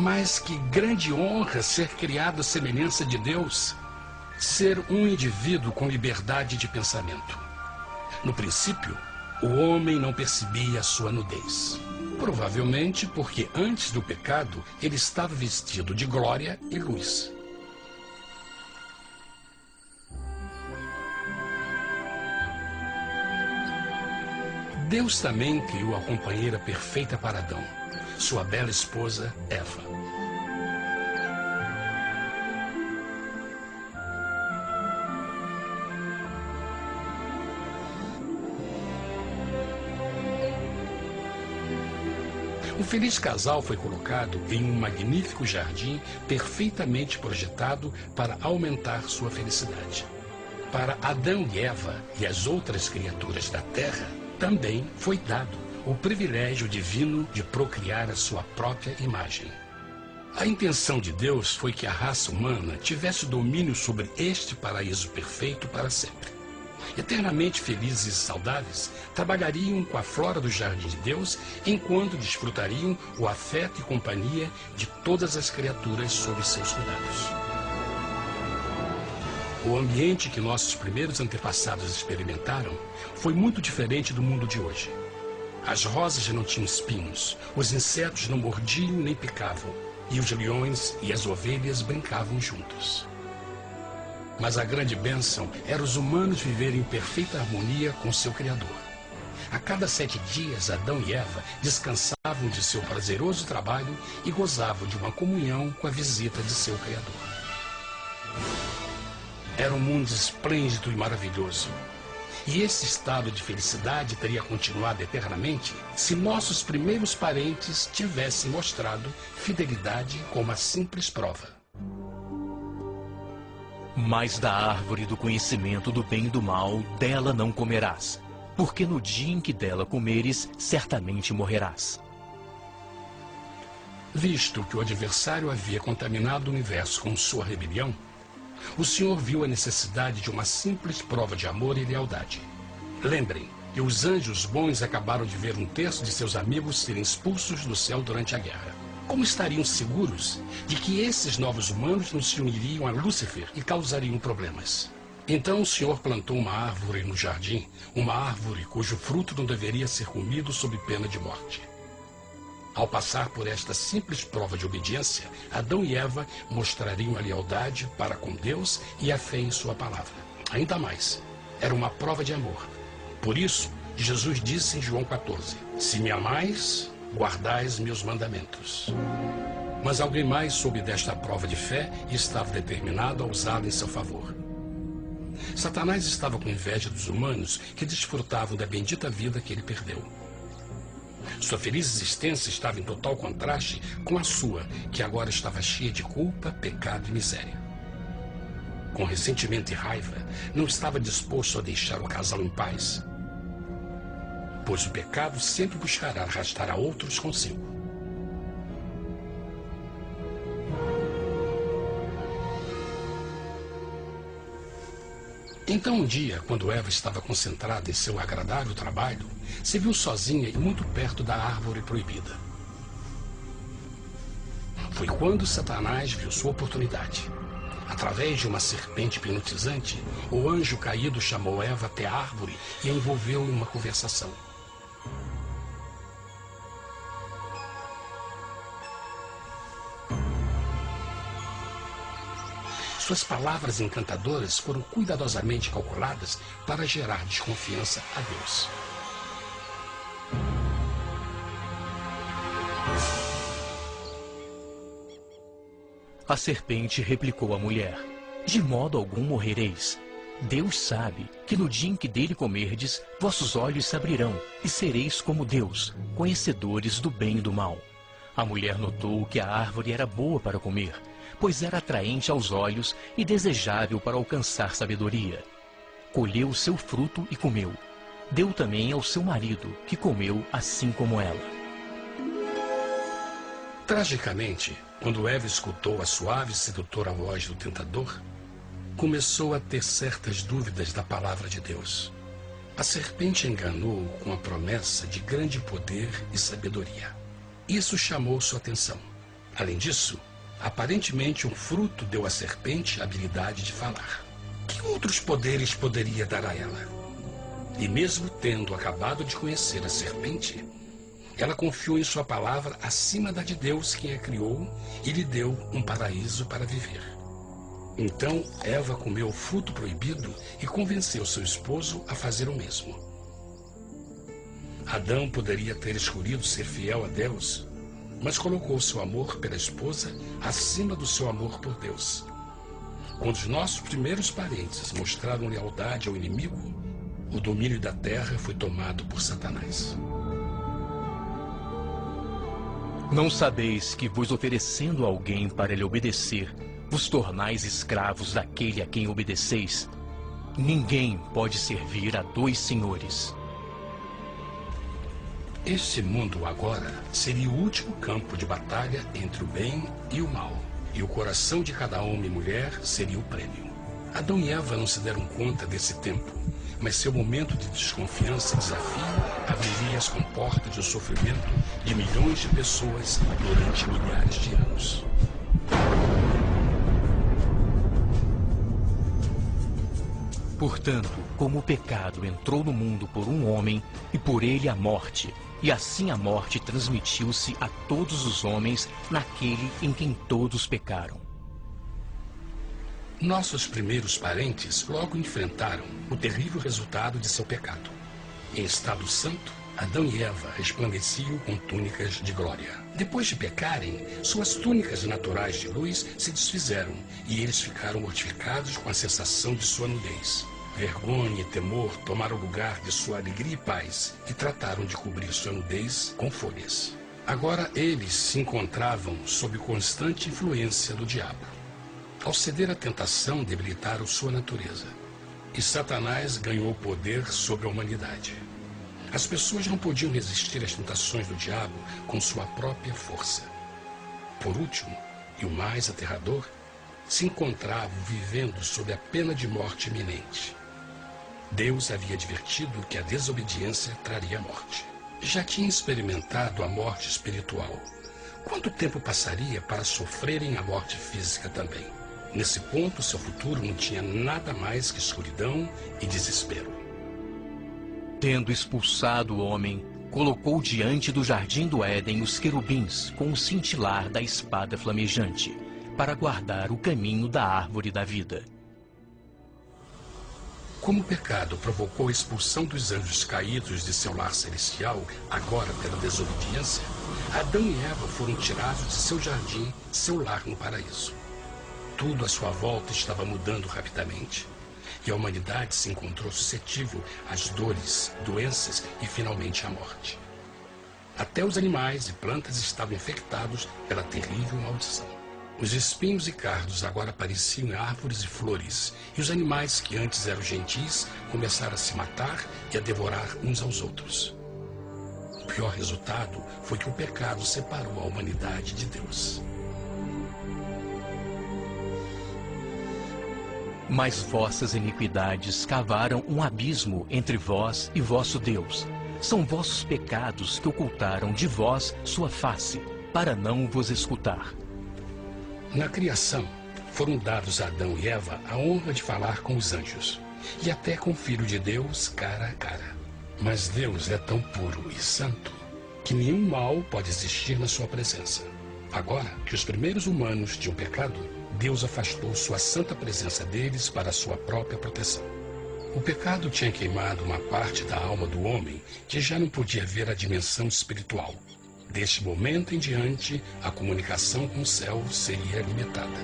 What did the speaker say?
Mas que grande honra ser criado à semelhança de Deus, ser um indivíduo com liberdade de pensamento. No princípio, o homem não percebia a sua nudez. Provavelmente porque antes do pecado ele estava vestido de glória e luz. Deus também criou a companheira perfeita para Adão, sua bela esposa Eva. O feliz casal foi colocado em um magnífico jardim perfeitamente projetado para aumentar sua felicidade. Para Adão e Eva e as outras criaturas da terra, também foi dado o privilégio divino de procriar a sua própria imagem. A intenção de Deus foi que a raça humana tivesse domínio sobre este paraíso perfeito para sempre. Eternamente felizes e saudáveis, trabalhariam com a flora do jardim de Deus, enquanto desfrutariam o afeto e companhia de todas as criaturas sob seus cuidados. O ambiente que nossos primeiros antepassados experimentaram foi muito diferente do mundo de hoje. As rosas não tinham espinhos, os insetos não mordiam nem picavam, e os leões e as ovelhas brincavam juntos. Mas a grande bênção era os humanos viverem em perfeita harmonia com seu Criador. A cada 7 dias, Adão e Eva descansavam de seu prazeroso trabalho e gozavam de uma comunhão com a visita de seu Criador. Era um mundo esplêndido e maravilhoso. E esse estado de felicidade teria continuado eternamente se nossos primeiros parentes tivessem mostrado fidelidade com uma simples prova. Mas da árvore do conhecimento do bem e do mal, dela não comerás, porque no dia em que dela comeres, certamente morrerás. Visto que o adversário havia contaminado o universo com sua rebelião, o Senhor viu a necessidade de uma simples prova de amor e lealdade. Lembrem que os anjos bons acabaram de ver 1/3 de seus amigos serem expulsos do céu durante a guerra. Como estariam seguros de que esses novos humanos não se uniriam a Lúcifer e causariam problemas? Então o Senhor plantou uma árvore no jardim, uma árvore cujo fruto não deveria ser comido sob pena de morte. Ao passar por esta simples prova de obediência, Adão e Eva mostrariam a lealdade para com Deus e a fé em sua palavra. Ainda mais, era uma prova de amor. Por isso, Jesus disse em João 14, se me amais, guardais meus mandamentos. Mas alguém mais soube desta prova de fé e estava determinado a usá-la em seu favor. Satanás estava com inveja dos humanos que desfrutavam da bendita vida que ele perdeu. Sua feliz existência estava em total contraste com a sua, que agora estava cheia de culpa, pecado e miséria. Com ressentimento e raiva, não estava disposto a deixar o casal em paz, pois o pecado sempre buscará arrastar a outros consigo. Então um dia, quando Eva estava concentrada em seu agradável trabalho, se viu sozinha e muito perto da árvore proibida. Foi quando Satanás viu sua oportunidade. Através de uma serpente hipnotizante, o anjo caído chamou Eva até a árvore e a envolveu em uma conversação. Suas palavras encantadoras foram cuidadosamente calculadas para gerar desconfiança a Deus. A serpente replicou à mulher, de modo algum morrereis. Deus sabe que no dia em que dele comerdes, vossos olhos se abrirão, e sereis como Deus, conhecedores do bem e do mal. A mulher notou que a árvore era boa para comer, pois era atraente aos olhos e desejável para alcançar sabedoria. Colheu o seu fruto e comeu. Deu também ao seu marido, que comeu assim como ela. Tragicamente, quando Eva escutou a suave e sedutora voz do tentador, começou a ter certas dúvidas da palavra de Deus. A serpente enganou-o com a promessa de grande poder e sabedoria. Isso chamou sua atenção. Além disso, aparentemente um fruto deu à serpente a habilidade de falar. Que outros poderes poderia dar a ela? E mesmo tendo acabado de conhecer a serpente, ela confiou em sua palavra acima da de Deus, quem a criou, e lhe deu um paraíso para viver. Então Eva comeu o fruto proibido e convenceu seu esposo a fazer o mesmo. Adão poderia ter escolhido ser fiel a Deus, mas colocou seu amor pela esposa acima do seu amor por Deus. Quando os nossos primeiros parentes mostraram lealdade ao inimigo, o domínio da terra foi tomado por Satanás. Não sabeis que, vos oferecendo a alguém para lhe obedecer, vos tornais escravos daquele a quem obedeceis? Ninguém pode servir a dois senhores. Este mundo agora seria o último campo de batalha entre o bem e o mal, e o coração de cada homem e mulher seria o prêmio. Adão e Eva não se deram conta desse tempo, mas seu momento de desconfiança e desafio abriria as comportas do sofrimento de milhões de pessoas durante milhares de anos. Portanto, como o pecado entrou no mundo por um homem, e por ele a morte, e assim a morte transmitiu-se a todos os homens naquele em quem todos pecaram. Nossos primeiros parentes logo enfrentaram o terrível resultado de seu pecado. Em estado santo, Adão e Eva resplandeciam com túnicas de glória. Depois de pecarem, suas túnicas naturais de luz se desfizeram e eles ficaram mortificados com a sensação de sua nudez. Vergonha e temor tomaram lugar de sua alegria e paz e trataram de cobrir sua nudez com folhas. Agora eles se encontravam sob constante influência do diabo. Ao ceder à tentação, debilitaram sua natureza. E Satanás ganhou poder sobre a humanidade. As pessoas não podiam resistir às tentações do diabo com sua própria força. Por último, e o mais aterrador, se encontravam vivendo sob a pena de morte iminente. Deus havia advertido que a desobediência traria morte. Já tinha experimentado a morte espiritual. Quanto tempo passaria para sofrerem a morte física também? Nesse ponto, seu futuro não tinha nada mais que escuridão e desespero. Tendo expulsado o homem, colocou diante do jardim do Éden os querubins com o cintilar da espada flamejante, para guardar o caminho da árvore da vida. Como o pecado provocou a expulsão dos anjos caídos de seu lar celestial, agora pela desobediência, Adão e Eva foram tirados de seu jardim, seu lar no paraíso. Tudo à sua volta estava mudando rapidamente, e a humanidade se encontrou suscetível às dores, doenças e finalmente à morte. Até os animais e plantas estavam infectados pela terrível maldição. Os espinhos e cardos agora pareciam em árvores e flores, e os animais que antes eram gentis começaram a se matar e a devorar uns aos outros. O pior resultado foi que o pecado separou a humanidade de Deus. Mas vossas iniquidades cavaram um abismo entre vós e vosso Deus. São vossos pecados que ocultaram de vós sua face, para não vos escutar. Na criação, foram dados a Adão e Eva a honra de falar com os anjos, e até com o Filho de Deus cara a cara. Mas Deus é tão puro e santo que nenhum mal pode existir na sua presença. Agora que os primeiros humanos tinham pecado, Deus afastou sua santa presença deles para a sua própria proteção. O pecado tinha queimado uma parte da alma do homem que já não podia ver a dimensão espiritual. Deste momento em diante, a comunicação com o céu seria limitada.